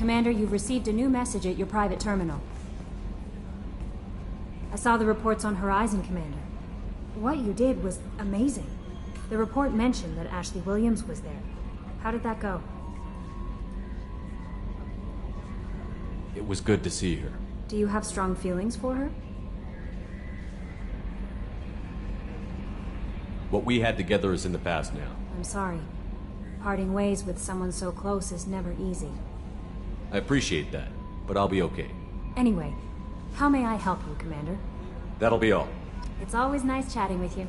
Commander, you've received a new message at your private terminal. I saw the reports on Horizon, Commander. What you did was amazing. The report mentioned that Ashley Williams was there. How did that go? It was good to see her. Do you have strong feelings for her? What we had together is in the past now. I'm sorry. Parting ways with someone so close is never easy. I appreciate that, but I'll be okay. Anyway, how may I help you, Commander? That'll be all. It's always nice chatting with you.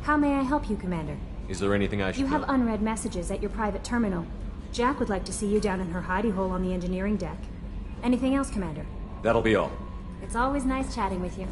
How may I help you, Commander? Is there anything I should You have know? unread messages at your private terminal. Jack would like to see you down in her hidey hole on the engineering deck. Anything else, Commander? That'll be all. It's always nice chatting with you.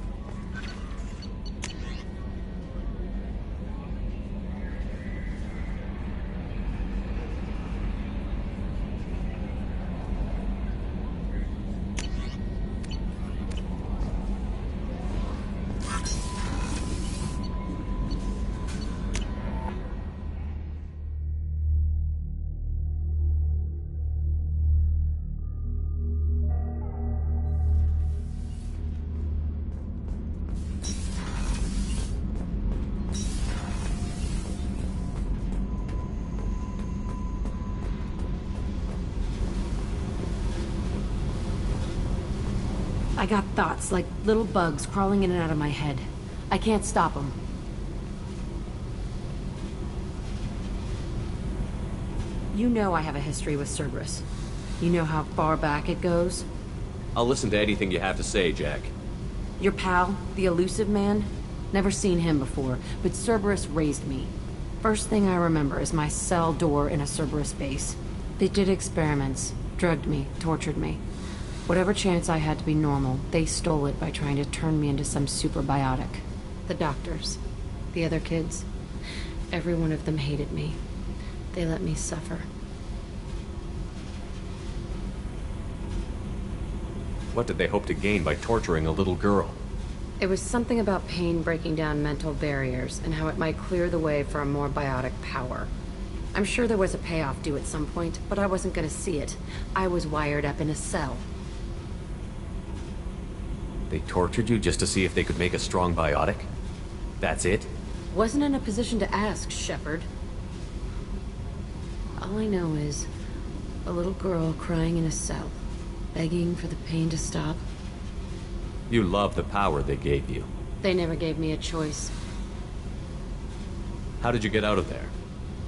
I got thoughts like little bugs crawling in and out of my head. I can't stop them. You know I have a history with Cerberus. You know how far back it goes? I'll listen to anything you have to say, Jack. Your pal, the elusive man? Never seen him before, but Cerberus raised me. First thing I remember is my cell door in a Cerberus base. They did experiments, drugged me, tortured me. Whatever chance I had to be normal, they stole it by trying to turn me into some superbiotic. The doctors, the other kids, every one of them hated me. They let me suffer. What did they hope to gain by torturing a little girl? It was something about pain breaking down mental barriers and how it might clear the way for a more biotic power. I'm sure there was a payoff due at some point, but I wasn't going to see it. I was wired up in a cell. They tortured you just to see if they could make a strong biotic? That's it? Wasn't in a position to ask, Shepard. All I know is a little girl crying in a cell, begging for the pain to stop. You love the power they gave you. They never gave me a choice. How did you get out of there?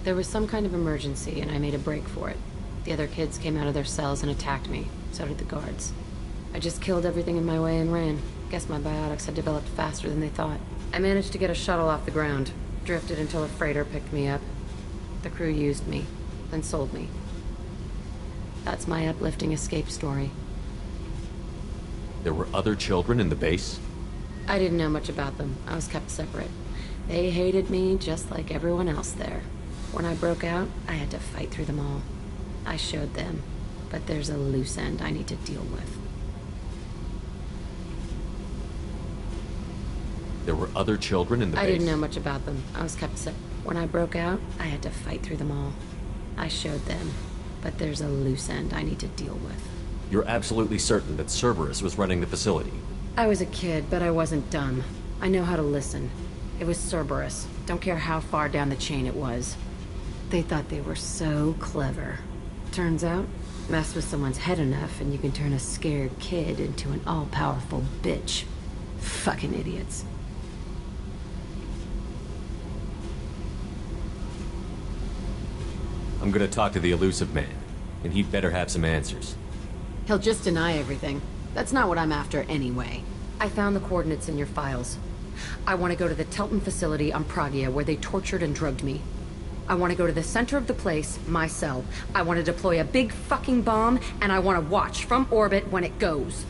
There was some kind of emergency, and I made a break for it. The other kids came out of their cells and attacked me. So did the guards. I just killed everything in my way and ran. Guess my biotics had developed faster than they thought. I managed to get a shuttle off the ground. Drifted until a freighter picked me up. The crew used me, then sold me. That's my uplifting escape story. There were other children in the base? I didn't know much about them. I was kept separate. They hated me just like everyone else there. When I broke out, I had to fight through them all. I showed them, but there's a loose end I need to deal with. There were other children in the base? I didn't know much about them. I was kept separate. When I broke out, I had to fight through them all. I showed them, but there's a loose end I need to deal with. You're absolutely certain that Cerberus was running the facility? I was a kid, but I wasn't dumb. I know how to listen. It was Cerberus. Don't care how far down the chain it was. They thought they were so clever. Turns out, mess with someone's head enough and you can turn a scared kid into an all-powerful bitch. Fucking idiots. I'm gonna talk to the elusive man, and he'd better have some answers. He'll just deny everything. That's not what I'm after anyway. I found the coordinates in your files. I want to go to the Telton facility on Pragia where they tortured and drugged me. I want to go to the center of the place, my cell. I want to deploy a big fucking bomb, and I want to watch from orbit when it goes.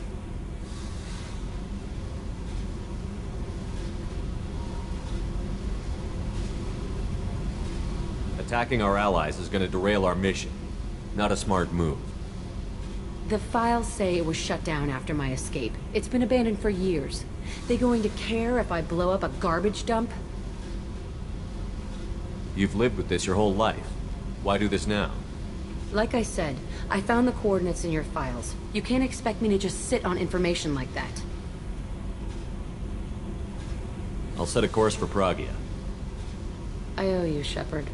Attacking our allies is gonna derail our mission. Not a smart move. The files say it was shut down after my escape. It's been abandoned for years. They going to care if I blow up a garbage dump? You've lived with this your whole life. Why do this now? Like I said, I found the coordinates in your files. You can't expect me to just sit on information like that. I'll set a course for Pragia. I owe you, Shepard.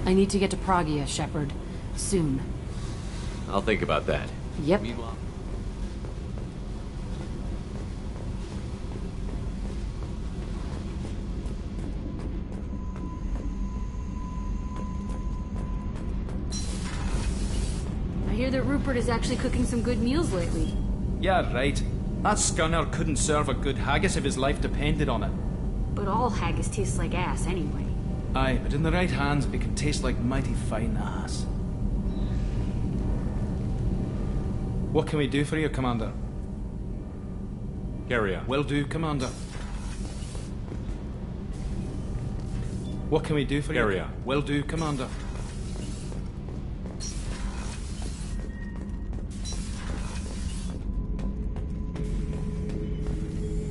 I need to get to Pragia, Shepard. Soon. I'll think about that. Yep. Meanwhile... I hear that Rupert is actually cooking some good meals lately. Yeah, right. That scunner couldn't serve a good haggis if his life depended on it. But all haggis tastes like ass anyway. Aye, but in the right hands it can taste like mighty fine ass. What can we do for you, Commander? Carry on. Will do, Commander. What can we do for you? Carry on. Will do, Commander.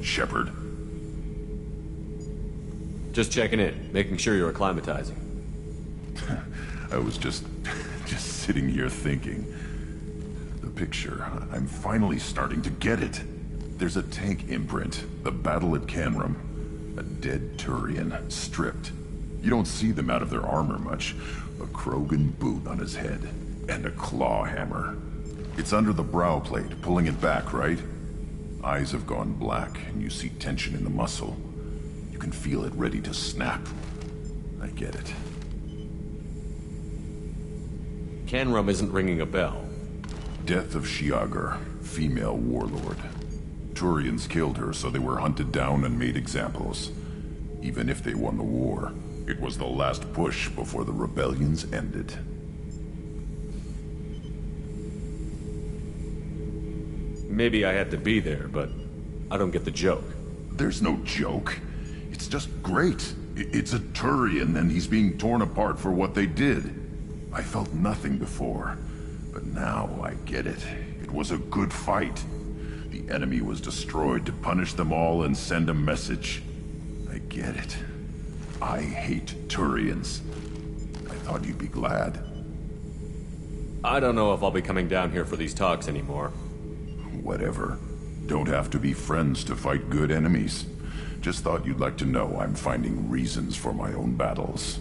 Shepard. Just checking in, making sure you're acclimatizing. I was just sitting here thinking. The picture, I'm finally starting to get it. There's a tank imprint, the battle at Canrum. A dead Turian, stripped. You don't see them out of their armor much. A Krogan boot on his head, and a claw hammer. It's under the brow plate, pulling it back, right? Eyes have gone black, and you see tension in the muscle. You can feel it ready to snap. I get it. Canrum isn't ringing a bell. Death of Shiagar, female warlord. Turians killed her, so they were hunted down and made examples. Even if they won the war, it was the last push before the rebellions ended. Maybe I had to be there, but I don't get the joke. There's no joke. It's just great. It's a Turian, and he's being torn apart for what they did. I felt nothing before, but now I get it. It was a good fight. The enemy was destroyed to punish them all and send a message. I get it. I hate Turians. I thought you'd be glad. I don't know if I'll be coming down here for these talks anymore. Whatever. Don't have to be friends to fight good enemies. Just thought you'd like to know I'm finding reasons for my own battles.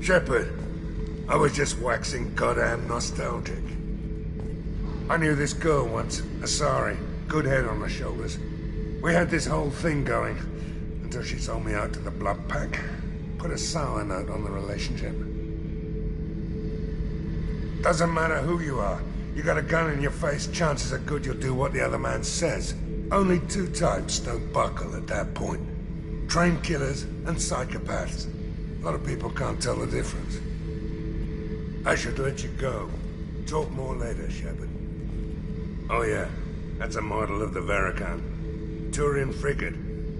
Shepard, I was just waxing goddamn nostalgic. I knew this girl once, Asari, good head on her shoulders. We had this whole thing going, until she sold me out to the blood pack. Put a sour note on the relationship. Doesn't matter who you are. You got a gun in your face, chances are good you'll do what the other man says. Only two types don't buckle at that point. Trained killers and psychopaths. A lot of people can't tell the difference. I should let you go. Talk more later, Shepard. Oh yeah, that's a model of the Veracon. Turian frigate.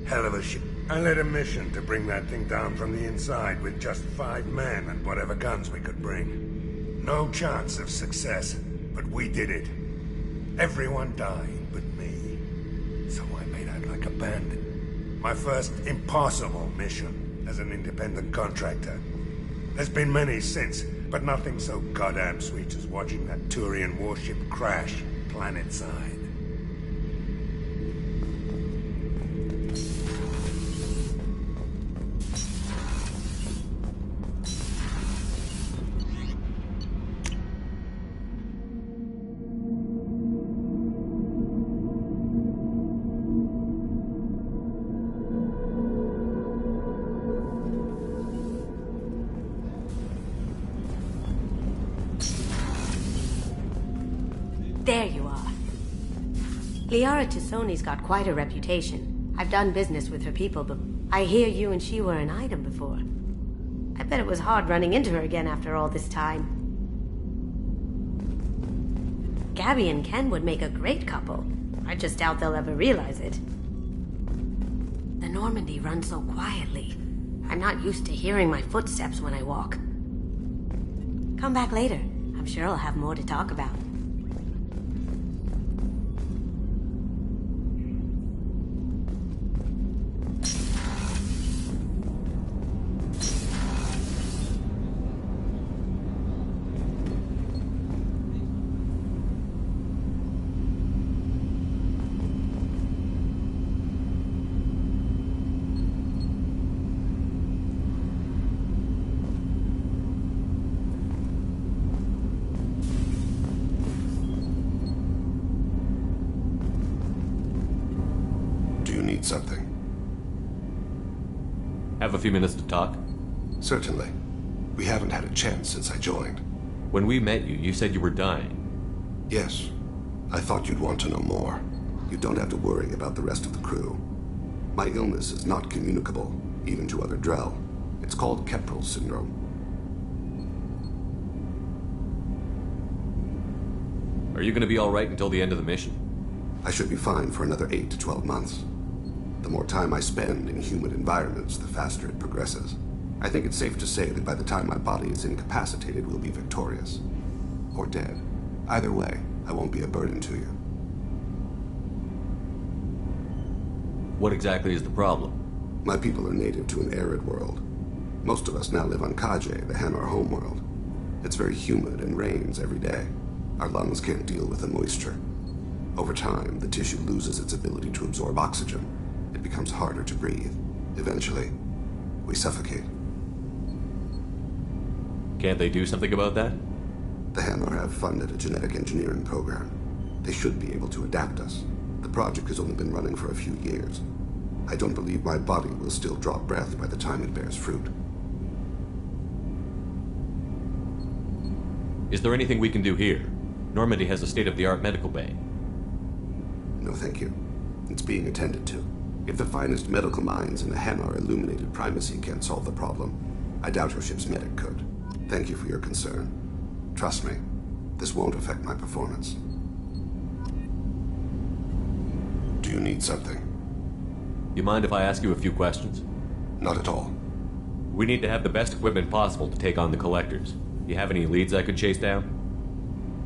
Hell of a ship. I led a mission to bring that thing down from the inside with just 5 men and whatever guns we could bring. No chance of success, but we did it. Everyone died but me. So I made out like a bandit. My first impossible mission as an independent contractor. There's been many since, but nothing so goddamn sweet as watching that Turian warship crash planet-side. There you are. Liara Tassoni's got quite a reputation. I've done business with her people, but I hear you and she were an item before. I bet it was hard running into her again after all this time. Gabby and Ken would make a great couple. I just doubt they'll ever realize it. The Normandy runs so quietly. I'm not used to hearing my footsteps when I walk. Come back later. I'm sure I'll have more to talk about. Something. Have a few minutes to talk? Certainly. We haven't had a chance since I joined. When we met you, you said you were dying. Yes. I thought you'd want to know more. You don't have to worry about the rest of the crew. My illness is not communicable, even to other Drell. It's called Keprel syndrome. Are you going to be all right until the end of the mission? I should be fine for another 8 to 12 months. The more time I spend in humid environments, the faster it progresses. I think it's safe to say that by the time my body is incapacitated, we'll be victorious. Or dead. Either way, I won't be a burden to you. What exactly is the problem? My people are native to an arid world. Most of us now live on Kaje, the Hanar homeworld. It's very humid and rains every day. Our lungs can't deal with the moisture. Over time, the tissue loses its ability to absorb oxygen. It becomes harder to breathe. Eventually, we suffocate. Can't they do something about that? The Hanar have funded a genetic engineering program. They should be able to adapt us. The project has only been running for a few years. I don't believe my body will still draw breath by the time it bears fruit. Is there anything we can do here? Normandy has a state-of-the-art medical bay. No, thank you. It's being attended to. If the finest medical minds in the Hanar illuminated primacy can't solve the problem, I doubt your ship's medic could. Thank you for your concern. Trust me, this won't affect my performance. Do you need something? You mind if I ask you a few questions? Not at all. We need to have the best equipment possible to take on the collectors. You have any leads I could chase down?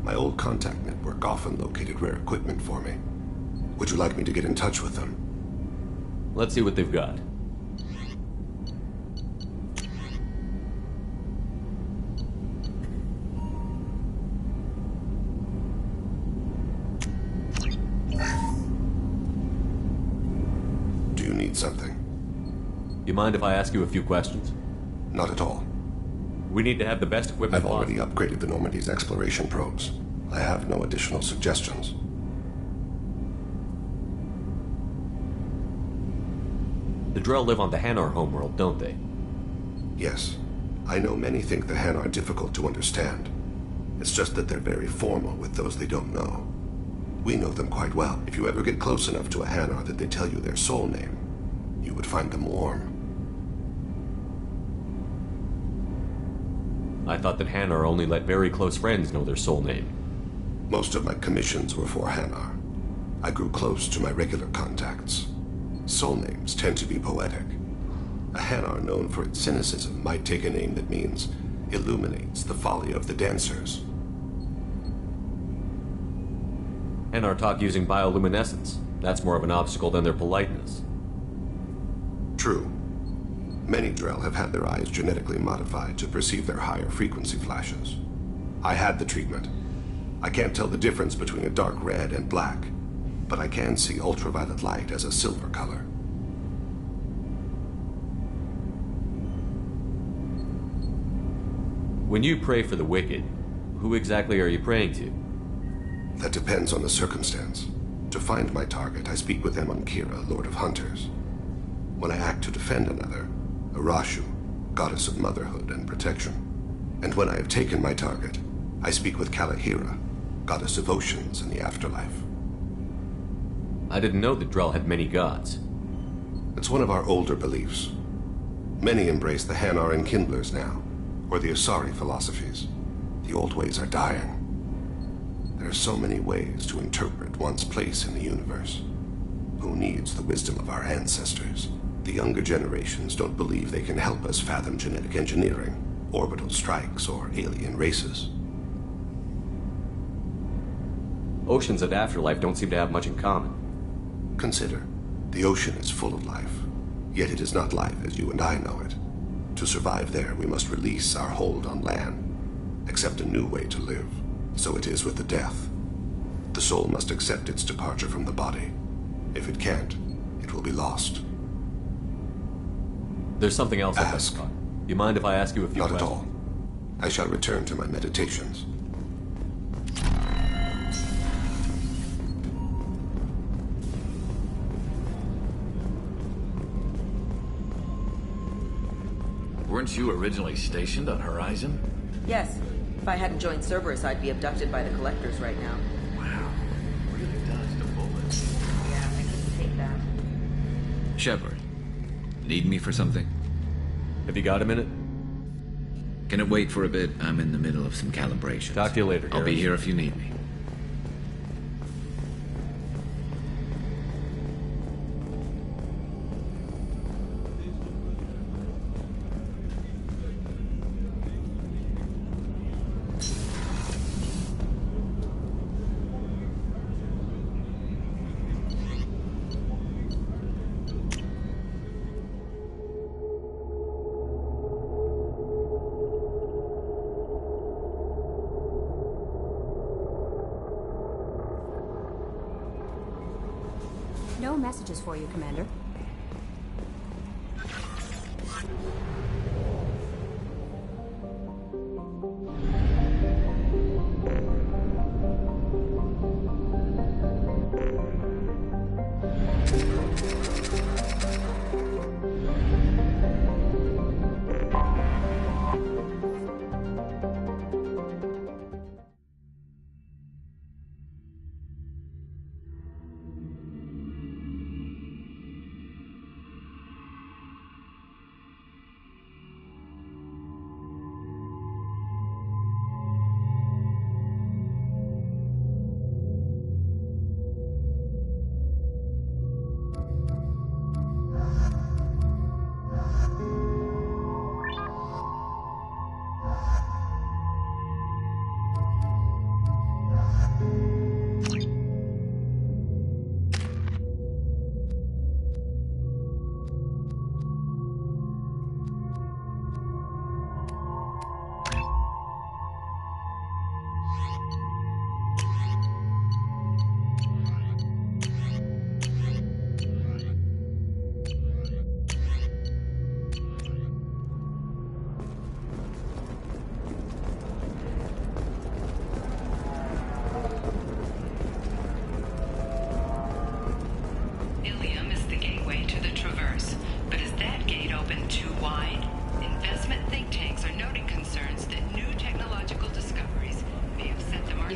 My old contact network often located rare equipment for me. Would you like me to get in touch with them? Let's see what they've got. Do you need something? You mind if I ask you a few questions? Not at all. We need to have the best equipment I've already possible. upgraded the Normandy's exploration probes. I have no additional suggestions. The Drell live on the Hanar homeworld, don't they? Yes. I know many think the Hanar are difficult to understand. It's just that they're very formal with those they don't know. We know them quite well. If you ever get close enough to a Hanar that they tell you their soul name, you would find them warm. I thought that Hanar only let very close friends know their soul name. Most of my commissions were for Hanar. I grew close to my regular contacts. Soul names tend to be poetic. A Hanar known for its cynicism might take a name that means illuminates the folly of the dancers. Hanar talk using bioluminescence. That's more of an obstacle than their politeness. True. Many Drell have had their eyes genetically modified to perceive their higher frequency flashes. I had the treatment. I can't tell the difference between a dark red and black, but I can see ultraviolet light as a silver color. When you pray for the wicked, who exactly are you praying to? That depends on the circumstance. To find my target, I speak with them on Kira, Lord of Hunters. When I act to defend another, Arashu, goddess of motherhood and protection. And when I have taken my target, I speak with Kalahira, goddess of oceans and the afterlife. I didn't know that Drell had many gods. It's one of our older beliefs. Many embrace the Hanar and Kindlers now, or the Asari philosophies. The old ways are dying. There are so many ways to interpret one's place in the universe. Who needs the wisdom of our ancestors? The younger generations don't believe they can help us fathom genetic engineering, orbital strikes, or alien races. Oceans and afterlife don't seem to have much in common. Consider, the ocean is full of life, yet it is not life as you and I know it. To survive there, we must release our hold on land, accept a new way to live. So it is with the death. The soul must accept its departure from the body. If it can't, it will be lost. There's something else I'd like to Ask. talk. You mind if I ask you a few Not at questions? all. I shall return to my meditations. Weren't you originally stationed on Horizon? Yes. If I hadn't joined Cerberus, I'd be abducted by the Collectors right now. Wow. Really dodged a bullet. Yeah, I can take that. Shepard, need me for something? Have you got a minute? Can it wait for a bit? I'm in the middle of some calibrations. Talk to you later, I'll be Garrus. here if you need me. No messages for you, Commander.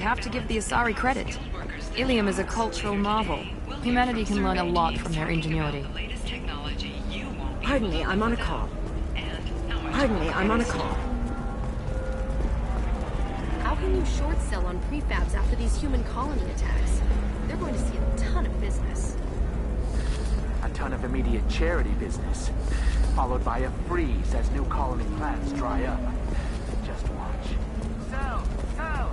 have to give the Asari credit. Ilium is a cultural marvel. Humanity can learn a lot from their ingenuity. Pardon me, I'm on a call. Pardon me, I'm on a call. How can you short sell on prefabs after these human colony attacks? They're going to see a ton of business. A ton of immediate charity business, followed by a freeze as new colony plans dry up. Just watch. Sell! Sell!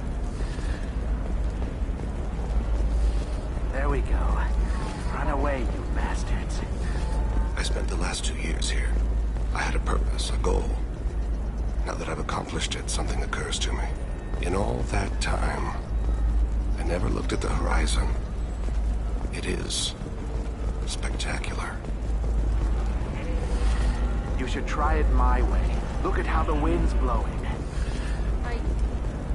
There we go. Run away, you bastards. I spent the last 2 years here. I had a purpose, a goal. Now that I've accomplished it, something occurs to me. In all that time, I never looked at the horizon. It is spectacular. You should try it my way. Look at how the wind's blowing.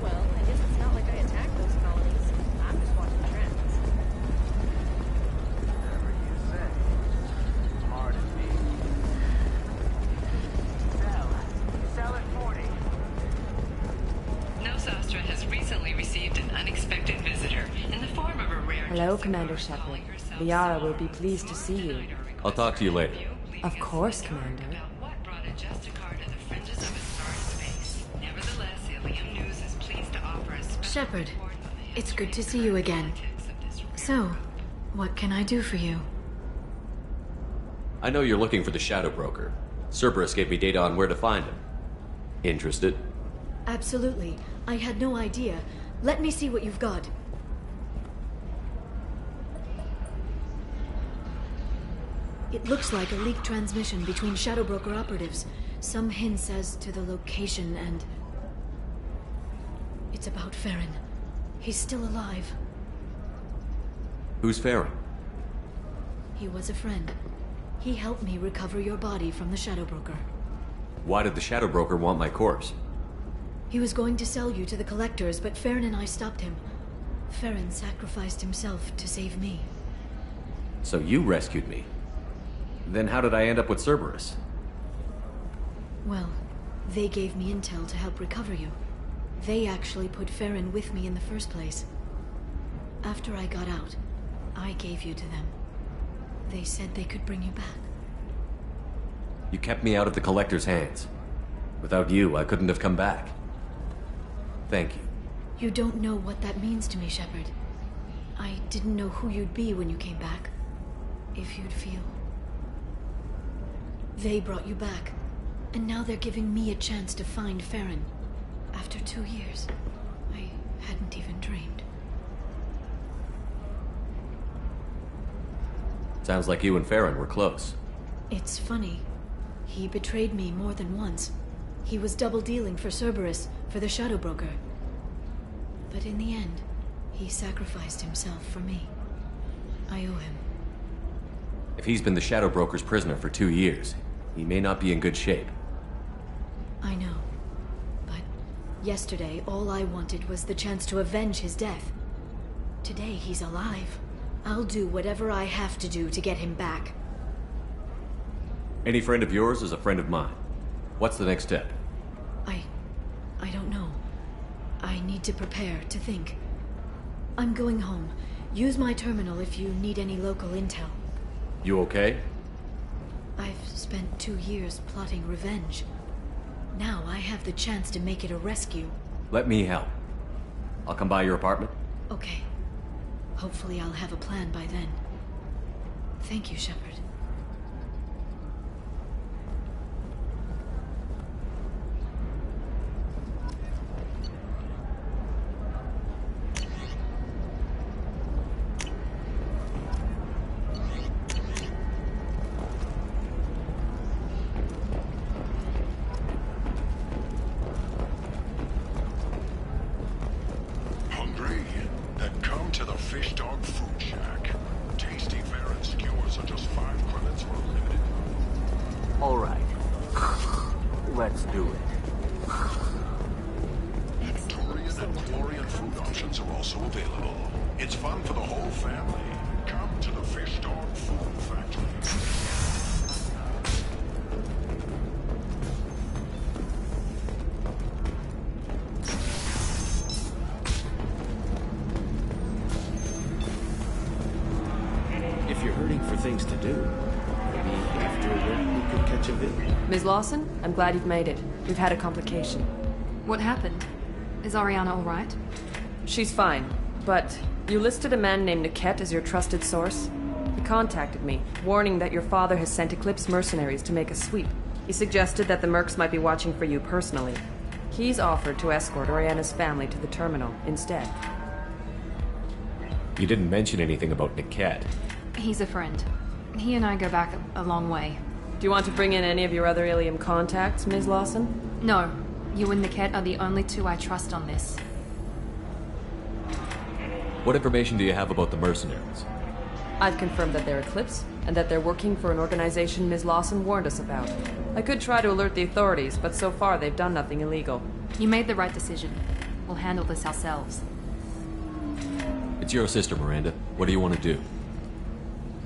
Well, I guess it's not like I attacked those colonies. I'm just watching trends. Whatever you say. Pardon me. Sell at 40. Nosastra has recently received an unexpected visitor in the form of a rare... Hello, Commander Shepard. Liara will be pleased to see you. I'll talk to you later. Of course, Commander. What brought a Justicar to the fringes of a star's space? Nevertheless, Ilium News is pleased to offer a special Shepard, report on the it's history good to and see you again. politics of this So, what can I do for you? I know you're looking for the Shadow Broker. Cerberus gave me data on where to find him. Interested? Absolutely. I had no idea. Let me see what you've got. It looks like a leaked transmission between Shadow Broker operatives. Some hints as to the location and... It's about Farron. He's still alive. Who's Farron? He was a friend. He helped me recover your body from the Shadow Broker. Why did the Shadow Broker want my corpse? He was going to sell you to the collectors, but Farron and I stopped him. Farron sacrificed himself to save me. So you rescued me. Then how did I end up with Cerberus? Well, they gave me intel to help recover you. They actually put Farron with me in the first place. After I got out, I gave you to them. They said they could bring you back. You kept me out of the Collector's hands. Without you, I couldn't have come back. Thank you. You don't know what that means to me, Shepard. I didn't know who you'd be when you came back. If you'd feel. They brought you back, and now they're giving me a chance to find Farron. After 2 years, I hadn't even dreamed. Sounds like you and Farron were close. It's funny. He betrayed me more than once. He was double-dealing for Cerberus, for the Shadow Broker. But in the end, he sacrificed himself for me. I owe him. If he's been the Shadow Broker's prisoner for 2 years, he may not be in good shape. I know. But yesterday, all I wanted was the chance to avenge his death. Today, he's alive. I'll do whatever I have to do to get him back. Any friend of yours is a friend of mine. What's the next step? I don't know. I need to prepare, to think. I'm going home. Use my terminal if you need any local intel. You okay? I've spent 2 years plotting revenge. Now I have the chance to make it a rescue. Let me help. I'll come by your apartment. Okay. Hopefully I'll have a plan by then. Thank you, Shepard. Hungry? Then come to the Fish Dog Food Shack. Tasty fare and skewers are just 5 credits for a limited. All right. Let's do it. Turian and Florian food options are also available. It's fun for the whole family. Come to the Fish Dog Food Factory. If you're hurting for things to do, maybe after work we could catch a vid. Ms. Lawson, I'm glad you've made it. We've had a complication. What happened? Is Ariana all right? She's fine, but you listed a man named Niket as your trusted source. He contacted me, warning that your father has sent Eclipse mercenaries to make a sweep. He suggested that the Mercs might be watching for you personally. He's offered to escort Ariana's family to the terminal instead. You didn't mention anything about Niket. He's a friend. He and I go back a long way. Do you want to bring in any of your other Ilium contacts, Ms. Lawson? No. You and Niket are the only two I trust on this. What information do you have about the mercenaries? I've confirmed that they're Eclipse, and that they're working for an organization Ms. Lawson warned us about. I could try to alert the authorities, but so far they've done nothing illegal. You made the right decision. We'll handle this ourselves. It's your sister, Miranda. What do you want to do?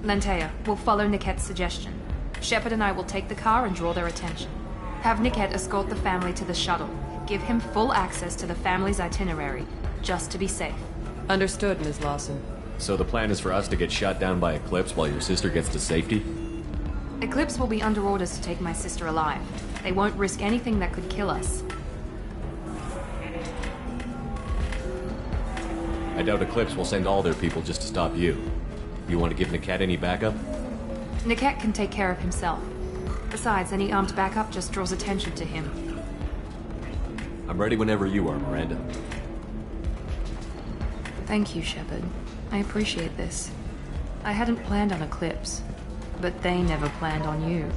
Lantea, we'll follow Niket's suggestion. Shepard and I will take the car and draw their attention. Have Niket escort the family to the shuttle. Give him full access to the family's itinerary, just to be safe. Understood, Ms. Lawson. So the plan is for us to get shot down by Eclipse while your sister gets to safety? Eclipse will be under orders to take my sister alive. They won't risk anything that could kill us. I doubt Eclipse will send all their people just to stop you. You want to give Niket any backup? Niket can take care of himself. Besides, any armed backup just draws attention to him. I'm ready whenever you are, Miranda. Thank you, Shepard. I appreciate this. I hadn't planned on Eclipse, but they never planned on you.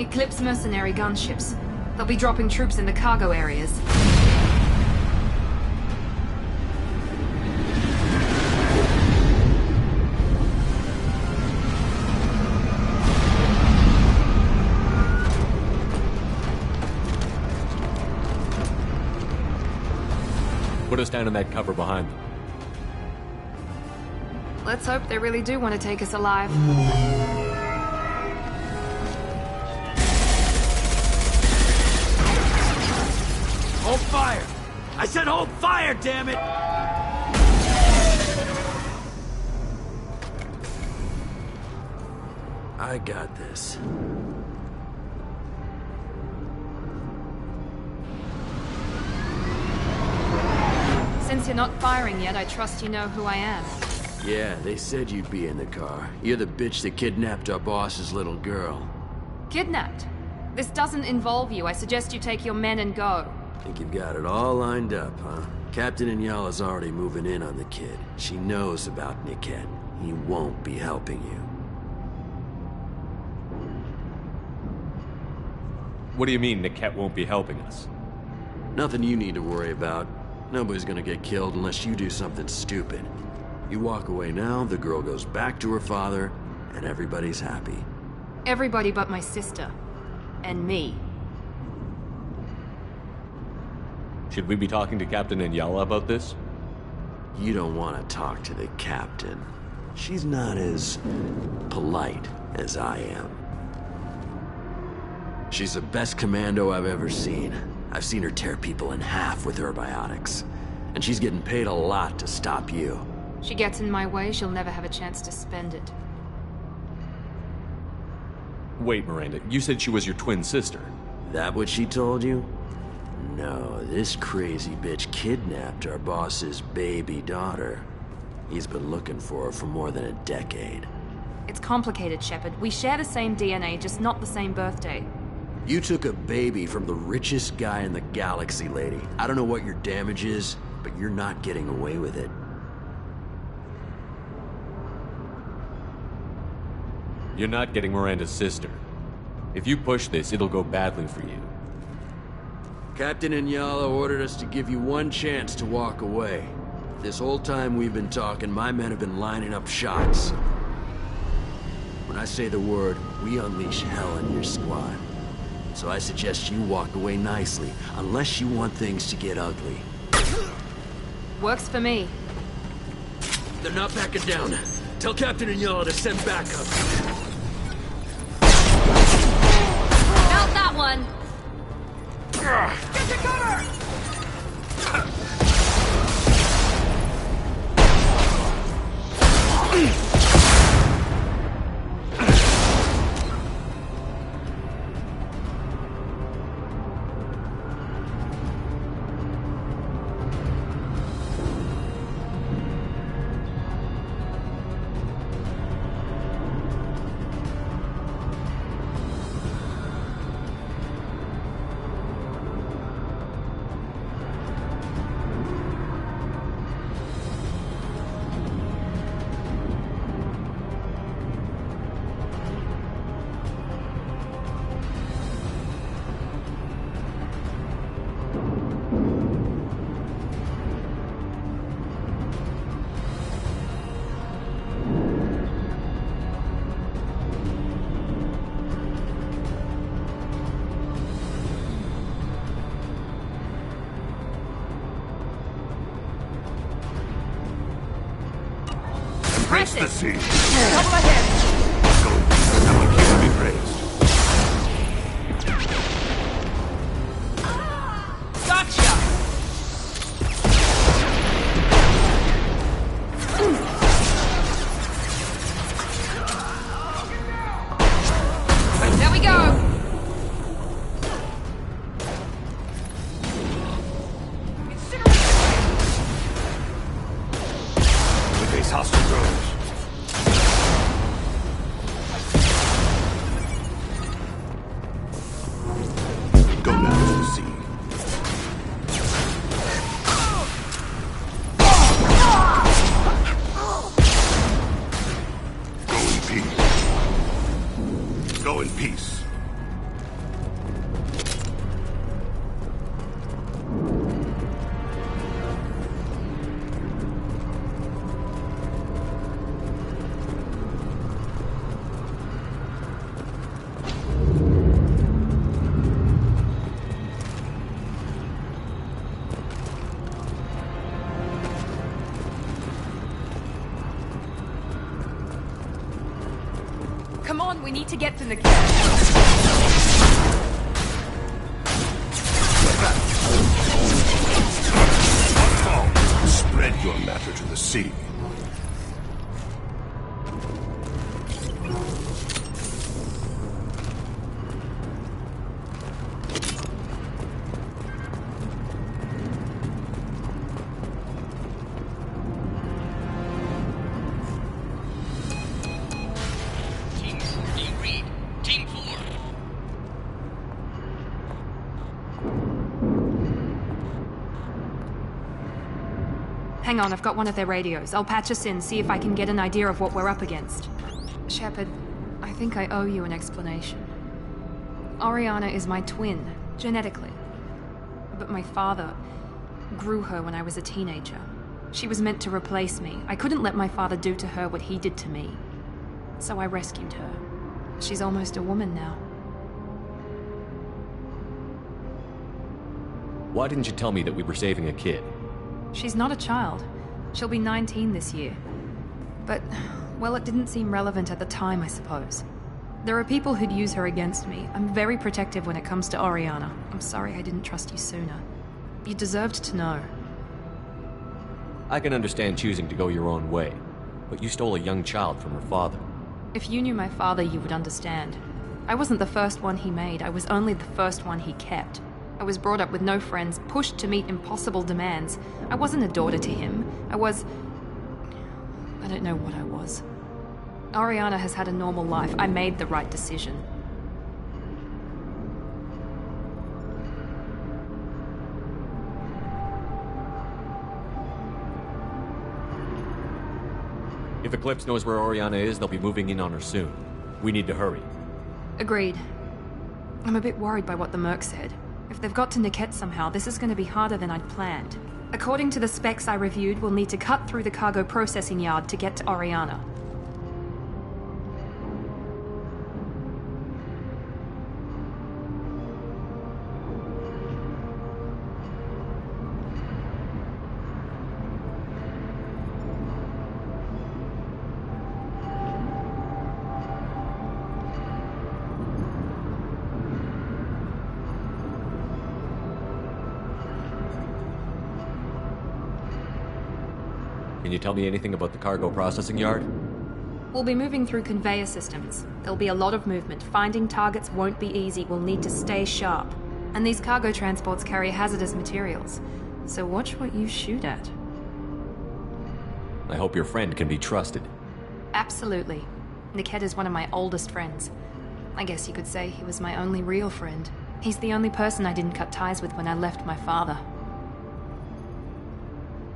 Eclipse mercenary gunships. They'll be dropping troops in the cargo areas. Put us down in that cover behind them. Let's hope they really do want to take us alive. Hold fire! I said hold fire, damn it! I got this. Since you're not firing yet, I trust you know who I am. Yeah, they said you'd be in the car. You're the bitch that kidnapped our boss's little girl. Kidnapped? This doesn't involve you. I suggest you take your men and go. Think you've got it all lined up, huh? Captain Inyala's already moving in on the kid. She knows about Niket. He won't be helping you. What do you mean Niket won't be helping us? Nothing you need to worry about. Nobody's gonna get killed unless you do something stupid. You walk away now, the girl goes back to her father, and everybody's happy. Everybody but my sister. And me. Should we be talking to Captain Inyala about this? You don't want to talk to the captain. She's not as polite as I am. She's the best commando I've ever seen. I've seen her tear people in half with her biotics. And she's getting paid a lot to stop you. She gets in my way, she'll never have a chance to spend it. Wait, Miranda, you said she was your twin sister. That what she told you? No, this crazy bitch kidnapped our boss's baby daughter. He's been looking for her for more than a decade. It's complicated, Shepard. We share the same DNA, just not the same birthday. You took a baby from the richest guy in the galaxy, lady. I don't know what your damage is, but you're not getting away with it. You're not getting Miranda's sister. If you push this, it'll go badly for you. Captain Inyala ordered us to give you one chance to walk away. This whole time we've been talking, my men have been lining up shots. When I say the word, we unleash hell in your squad. So I suggest you walk away nicely, unless you want things to get ugly. Works for me. They're not backing down. Tell Captain Inyala to send backup. Felt that one! Get to cover! Press the sea. Double ahead! Someone keep me praised. Gotcha! There we go! We face hostile drones. Go now to the sea. Go in peace. Go in peace. on, we need to get to the... Spread your matter to the sea. Hang on, I've got one of their radios. I'll patch us in, see if I can get an idea of what we're up against. Shepard, I think I owe you an explanation. Oriana is my twin, genetically. But my father grew her when I was a teenager. She was meant to replace me. I couldn't let my father do to her what he did to me. So I rescued her. She's almost a woman now. Why didn't you tell me that we were saving a kid? She's not a child. She'll be 19 this year. But, well, it didn't seem relevant at the time, I suppose. There are people who'd use her against me. I'm very protective when it comes to Oriana. I'm sorry I didn't trust you sooner. You deserved to know. I can understand choosing to go your own way, but you stole a young child from her father. If you knew my father, you would understand. I wasn't the first one he made. I was only the first one he kept. I was brought up with no friends, pushed to meet impossible demands. I wasn't a daughter to him. I don't know what I was. Oriana has had a normal life. I made the right decision. If Eclipse knows where Oriana is, they'll be moving in on her soon. We need to hurry. Agreed. I'm a bit worried by what the Merc said. If they've got to Niket somehow, this is going to be harder than I'd planned. According to the specs I reviewed, we'll need to cut through the cargo processing yard to get to Oriana. Can you tell me anything about the cargo processing yard? We'll be moving through conveyor systems. There'll be a lot of movement. Finding targets won't be easy. We'll need to stay sharp. And these cargo transports carry hazardous materials. So watch what you shoot at. I hope your friend can be trusted. Absolutely. Niket is one of my oldest friends. I guess you could say he was my only real friend. He's the only person I didn't cut ties with when I left my father.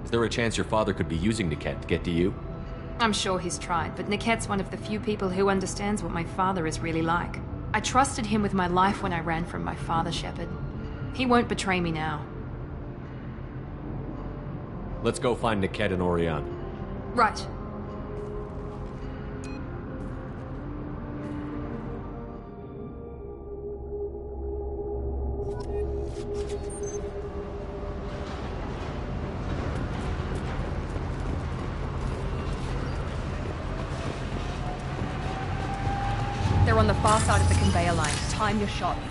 Is there a chance your father could be using Niket to get to you? I'm sure he's tried, but Niket's one of the few people who understands what my father is really like. I trusted him with my life when I ran from my father, Shepard. He won't betray me now. Let's go find Niket and Oriana. Right. They're on the far side of the conveyor line. Time your shots.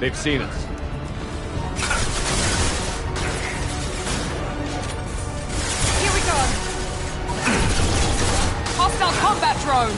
They've seen us. Here we go! Hostile combat drone!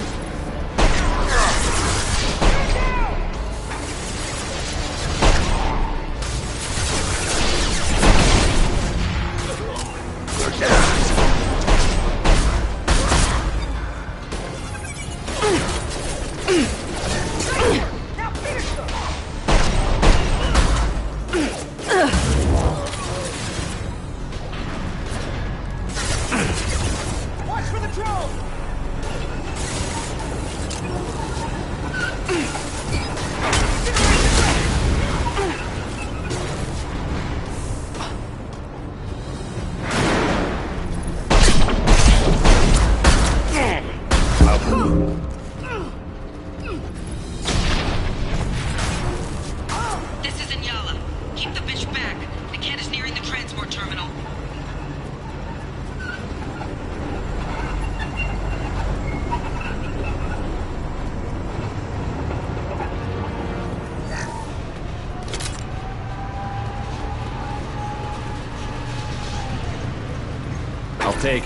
take.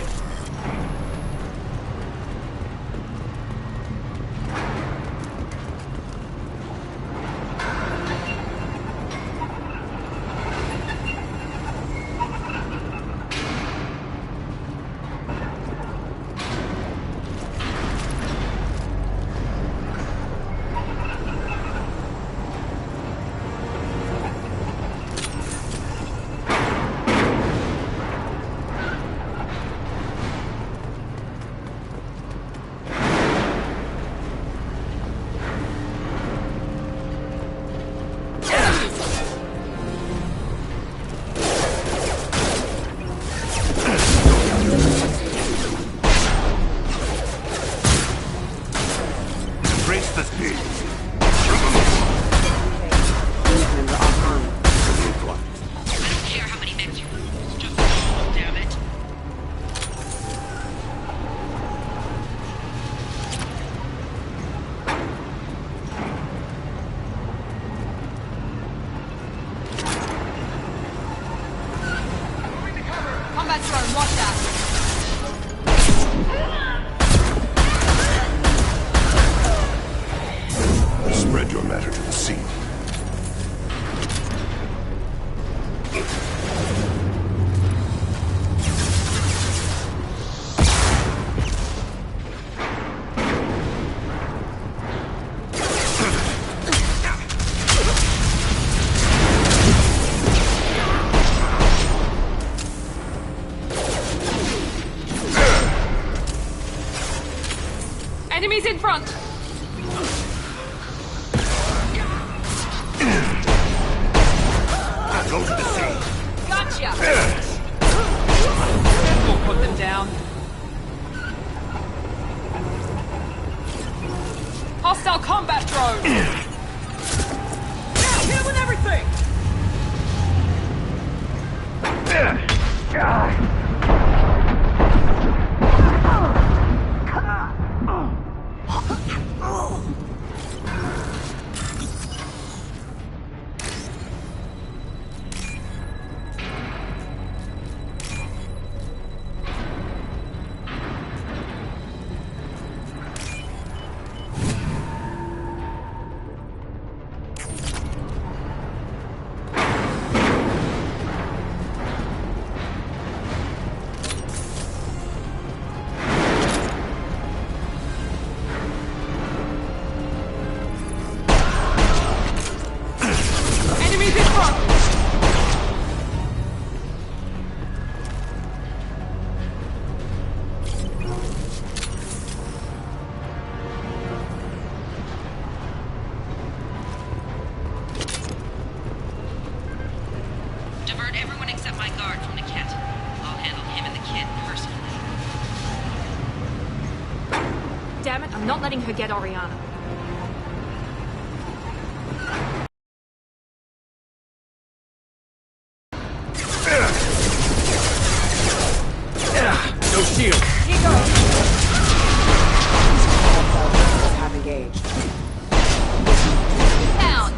Spread your matter to the scene. Enemies in front! Go to the sea. Gotcha! We'll put them down. Hostile combat drone! Now, hit him with everything! Divert everyone except my guard from the kit. I'll handle him and the kid personally. Damn it, I'm not letting her get Oriana. No shield. Here goes. Have engaged. Down.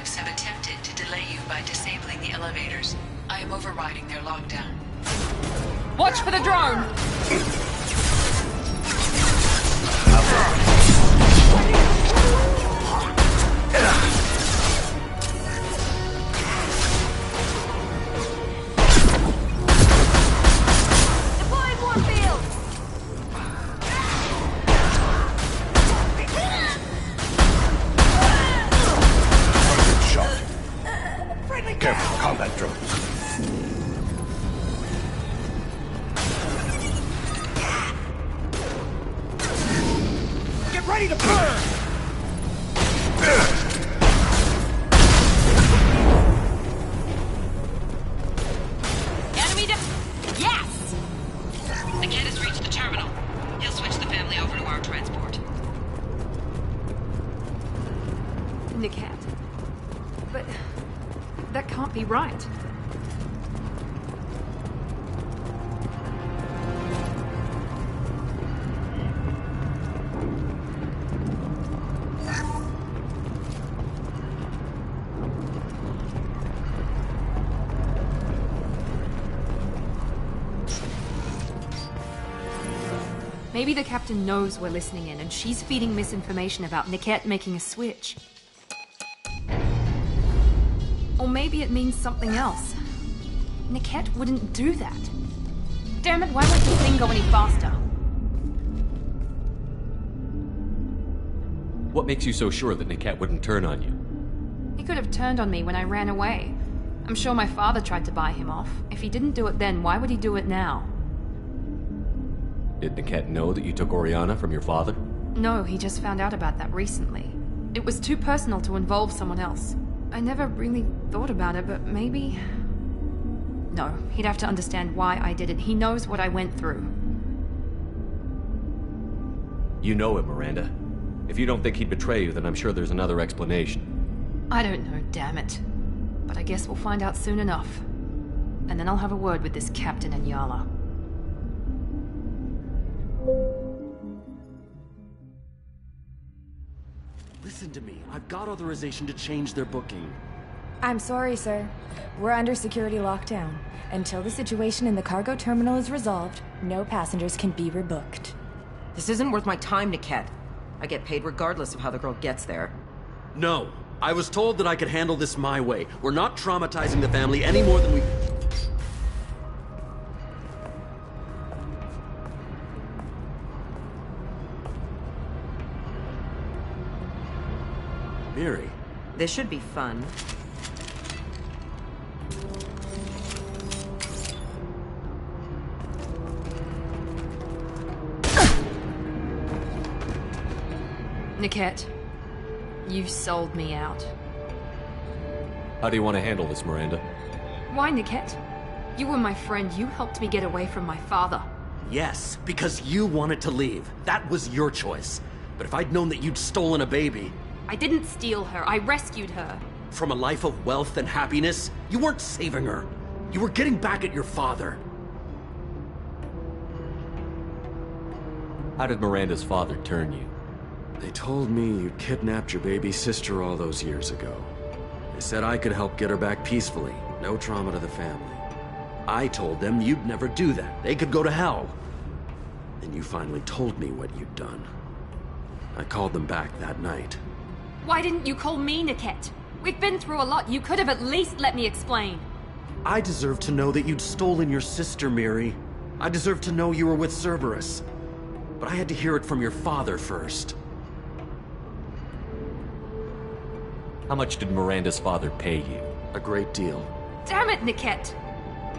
operatives have attempted to delay you by disabling the elevators. I am overriding their lockdown. Watch for the drone! Deploying warfield! Good shot. Careful, combat drones. Get ready to burn! Enemy Yes! The kid has reached the terminal. He'll switch the family over to our transport. Nikat. But that can't be right. Maybe the captain knows we're listening in and she's feeding misinformation about Niket making a switch. Or maybe it means something else. Niket wouldn't do that. Damn it, why won't the thing go any faster? What makes you so sure that Niket wouldn't turn on you? He could have turned on me when I ran away. I'm sure my father tried to buy him off. If he didn't do it then, why would he do it now? Did Niket know that you took Oriana from your father? No, he just found out about that recently. It was too personal to involve someone else. I never really thought about it, but maybe... No, he'd have to understand why I did it. He knows what I went through. You know him, Miranda. If you don't think he'd betray you, then I'm sure there's another explanation. I don't know, damn it. But I guess we'll find out soon enough. And then I'll have a word with this captain and Yala. Listen to me. I've got authorization to change their booking. I'm sorry, sir. We're under security lockdown. Until the situation in the cargo terminal is resolved, no passengers can be rebooked. This isn't worth my time, Niket. I get paid regardless of how the girl gets there. No. I was told that I could handle this my way. We're not traumatizing the family any more than we... Miri. This should be fun. Niket, you've sold me out. How do you want to handle this, Miranda? Why, Niket? You were my friend. You helped me get away from my father. Yes, because you wanted to leave. That was your choice. But if I'd known that you'd stolen a baby... I didn't steal her. I rescued her. From a life of wealth and happiness, you weren't saving her. You were getting back at your father. How did Miranda's father turn you? They told me you kidnapped your baby sister all those years ago. They said I could help get her back peacefully. No trauma to the family. I told them you'd never do that. They could go to hell. Then you finally told me what you'd done. I called them back that night. Why didn't you call me, Niket? We've been through a lot. You could have at least let me explain. I deserve to know that you'd stolen your sister, Miri. I deserve to know you were with Cerberus. But I had to hear it from your father first. How much did Miranda's father pay you? A great deal. Damn it, Niket!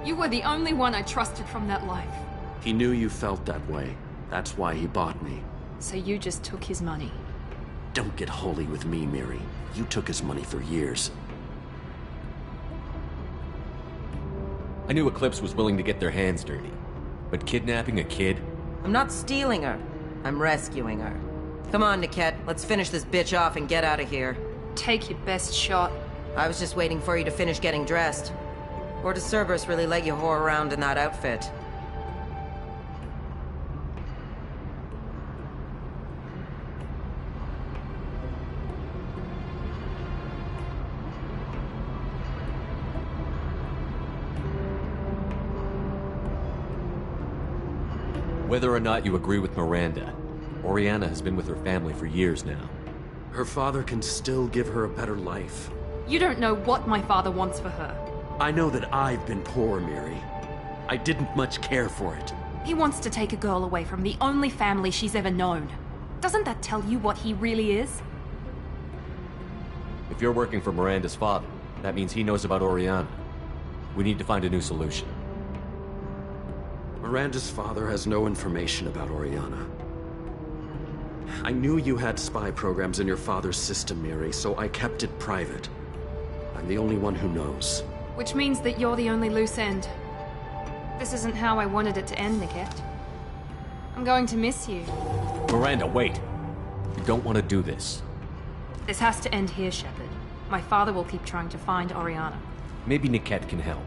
You were the only one I trusted from that life. He knew you felt that way. That's why he bought me. So you just took his money? Don't get holy with me, Miri. You took his money for years. I knew Eclipse was willing to get their hands dirty. But kidnapping a kid? I'm not stealing her. I'm rescuing her. Come on, Niket. Let's finish this bitch off and get out of here. Take your best shot. I was just waiting for you to finish getting dressed. Or does Cerberus really let you whore around in that outfit? Whether or not you agree with Miranda, Oriana has been with her family for years now. Her father can still give her a better life. You don't know what my father wants for her. I know that I've been poor, Miri. I didn't much care for it. He wants to take a girl away from the only family she's ever known. Doesn't that tell you what he really is? If you're working for Miranda's father, that means he knows about Oriana. We need to find a new solution. Miranda's father has no information about Oriana. I knew you had spy programs in your father's system, Miri, so I kept it private. I'm the only one who knows. Which means that you're the only loose end. This isn't how I wanted it to end, Niket. I'm going to miss you. Miranda, wait. You don't want to do this. This has to end here, Shepard. My father will keep trying to find Oriana. Maybe Niket can help.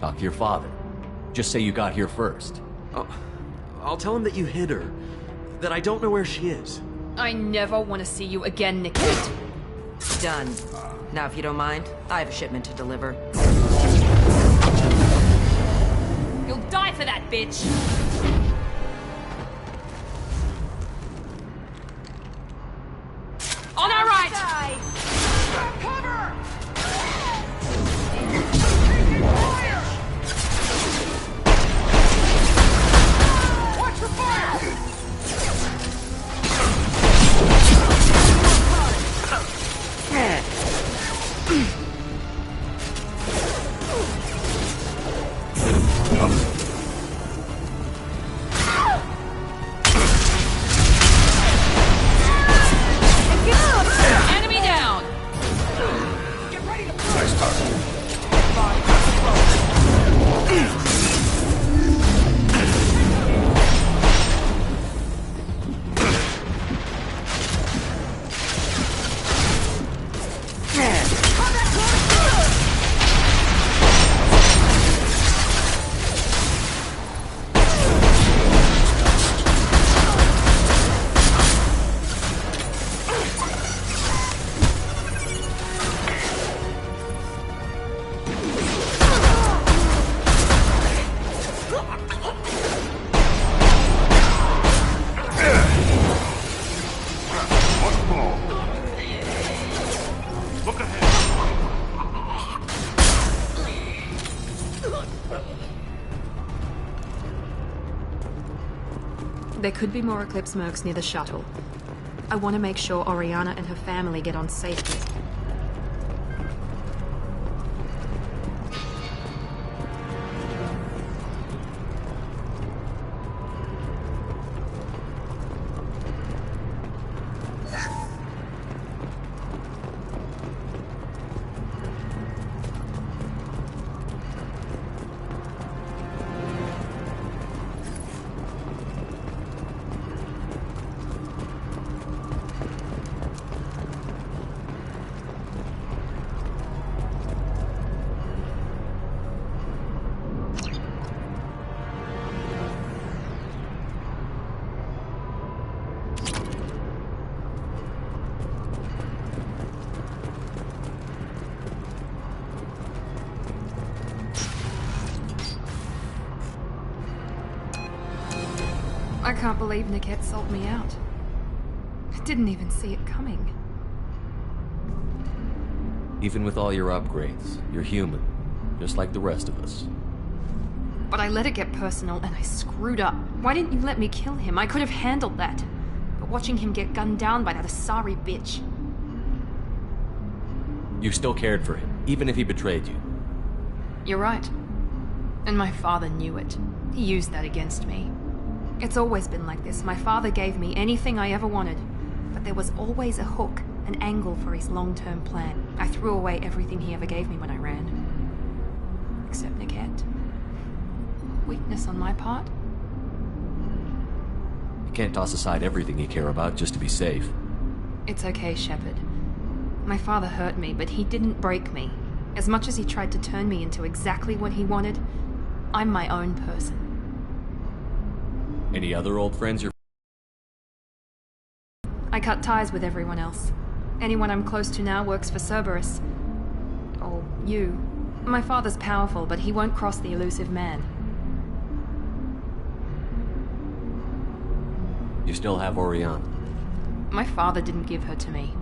Talk to your father. Just say you got here first. I'll tell him that you hid her. That I don't know where she is. I never want to see you again, Niket. Done. Now, if you don't mind, I have a shipment to deliver. You'll die for that, bitch! On our right! Grab cover! Watch for fire! Enemy down! Get ready to Nice target. There could be more Eclipse mercs near the shuttle. I want to make sure Oriana and her family get on safely. I can't believe Niket sold me out. I didn't even see it coming. Even with all your upgrades, you're human, just like the rest of us. But I let it get personal and I screwed up. Why didn't you let me kill him? I could have handled that. But watching hhim get gunned down by that Asari bitch. You still cared for him, even if he betrayed you. You're right. And my father knew it. He used that against me. It's always been like this. My father gave me anything I ever wanted, but there was always a hook, an angle for his long-term plan. I threw away everything he ever gave me when I ran. Except Niket. Weakness on my part? You can't toss aside everything you care about just to be safe. It's okay, Shepard. My father hurt me, but he didn't break me. As much as he tried to turn me into exactly what he wanted, I'm my own person. Any other old friends you're... I cut ties with everyone else. Anyone I'm close to now works for Cerberus. Or you. My father's powerful, but he won't cross the elusive man. You still have Oriana. My father didn't give her to me.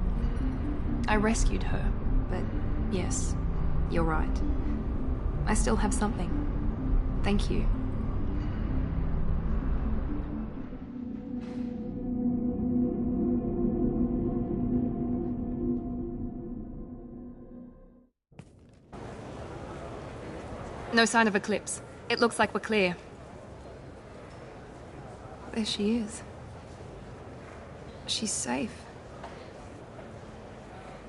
I rescued her, but yes, you're right. I still have something. Thank you. No sign of eclipse. It looks like we're clear. There she is. She's safe.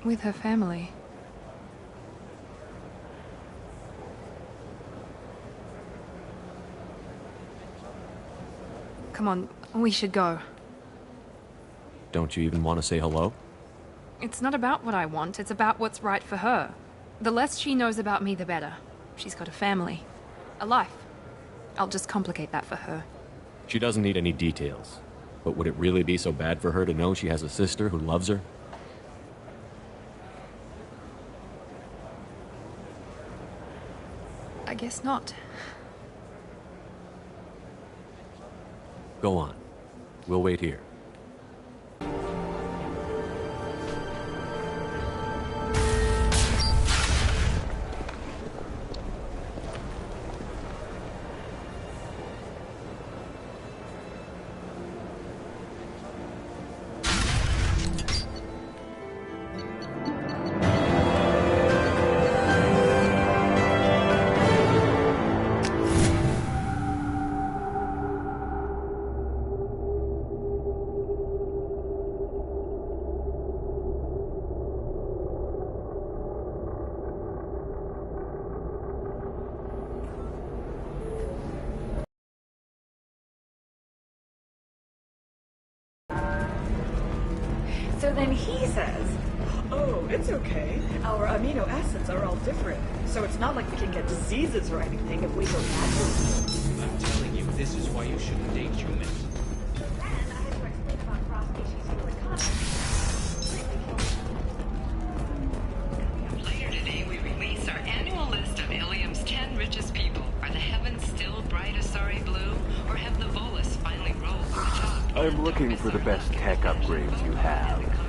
With her family. Come on, we should go. Don't you even want to say hello? It's not about what I want, it's about what's right for her. The less she knows about me, the better. She's got a family. A life. I'll just complicate that for her. She doesn't need any details. But would it really be so bad for her to know she has a sister who loves her? I guess not. Go on. We'll wait here. So then he says, oh, it's okay. Our amino acids are all different. So it's not like we can get diseases or anything if we go naturally. I'm telling you, this is why you shouldn't date humans. Later today, we release our annual list of Ilium's 10 richest people. Are the heavens still bright Asari blue, or have the Volus finally rolled to the top? I'm looking for the best tech upgrades you have.